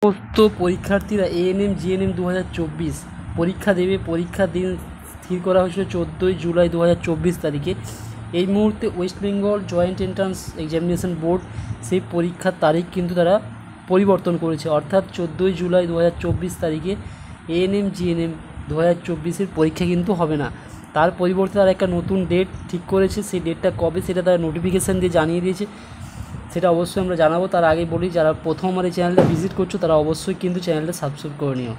সমস্ত পরীক্ষার্থীরা ANM GNM 2024 পরীক্ষা দেবে। পরীক্ষার দিন স্থির করা হয়েছিল 14ই জুলাই 2024 তারিখে। এই মুহূর্তে West Bengal joint entrance examination board সেই পরীক্ষার তারিখ কিন্তু তারা পরিবর্তন করেছে, অর্থাৎ 14ই জুলাই 2024 তারিখে এএনএম জিএনএম 2024-এর পরীক্ষা কিন্তু হবে না। তার পরিবর্তে তারা একটা নতুন ডেট ঠিক করেছে। সেই ডেটটা কবে সেটা তারা নোটিফিকেশান দিয়ে জানিয়ে দিয়েছে, সেটা অবশ্যই আমরা জানাবো। তার আগে বলি, যারা প্রথমবার এই চ্যানেলটা ভিজিট করছো তারা অবশ্যই কিন্তু চ্যানেলটা সাবস্ক্রাইব করে নিও।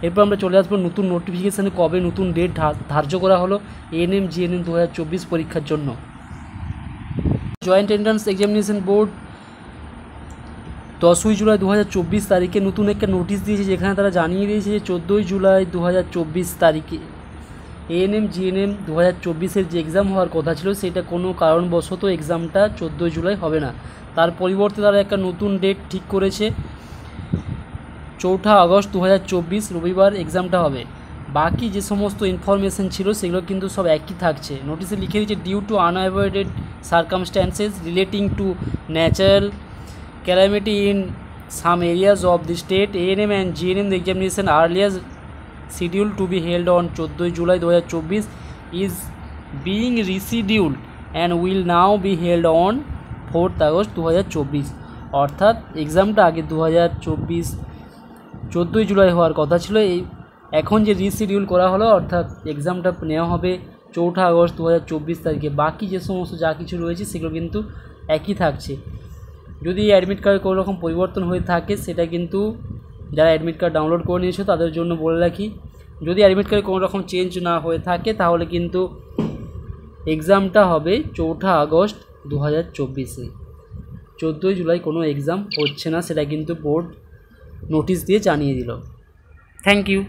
এরপর আমরা চলে আসবো নতুন নোটিফিকেশানে কবে নতুন ডেট ধার্য করা হলো এএনএম জিএনএম 2024 পরীক্ষার জন্য। জয়েন্ট এন্ট্রান্স এক্সামিনেশন বোর্ড 10ই জুলাই 2024 তারিখে নতুন একটা নোটিশ দিয়েছে, যেখানে তারা জানিয়ে দিয়েছে যে 14ই জুলাই 2024 তারিখে এএনএম জিএনএম 2024-এর যে এক্সাম হওয়ার কথা ছিল সেটা কোনো কারণবশত এক্সামটা 14ই জুলাই হবে না। তার পরিবর্তে তারা একটা নতুন ডেট ঠিক করেছে, 4 আগস্ট 2024 রবিবার এক্সামটা হবে। বাকি যে সমস্ত ইনফরমেশান ছিল সেগুলো কিন্তু সব একই থাকছে। নোটিশে লিখে দিয়েছে, due to unavoided circumstances relating to natural calamity in some areas of the state, ANM and GNM the examination earlier scheduled to be held on 14 July 2024 is being rescheduled and will now be held on 4 August 2024। অর্থাৎ এক্সামটা আগে 14ই জুলাই হওয়ার কথা ছিল, এই এখন যে reschedule করা হলো, অর্থাৎ এক্সামটা নেওয়া হবে 4 আগস্ট 2024 তারিখে। বাকি যে সমস্ত যা কিছু রয়েছে সেগুলো কিন্তু একই থাকছে। যদি অ্যাডমিট কার্ডে কোনো রকম পরিবর্তন হয়ে থাকে সেটা কিন্তু যারা অ্যাডমিট কার্ড ডাউনলোড করে নিয়েছে তাদের জন্য বলে রাখি, যদি অ্যাডমিট কার্ডে কোনো রকম চেঞ্জ না হয়ে থাকে তাহলে কিন্তু এক্সামটা হবে 4 আগস্ট 2024-এ। 14ই জুলাই কোনো এক্সাম হচ্ছে না, সেটা কিন্তু বোর্ড নোটিশ দিয়ে জানিয়ে দিল। Thank you.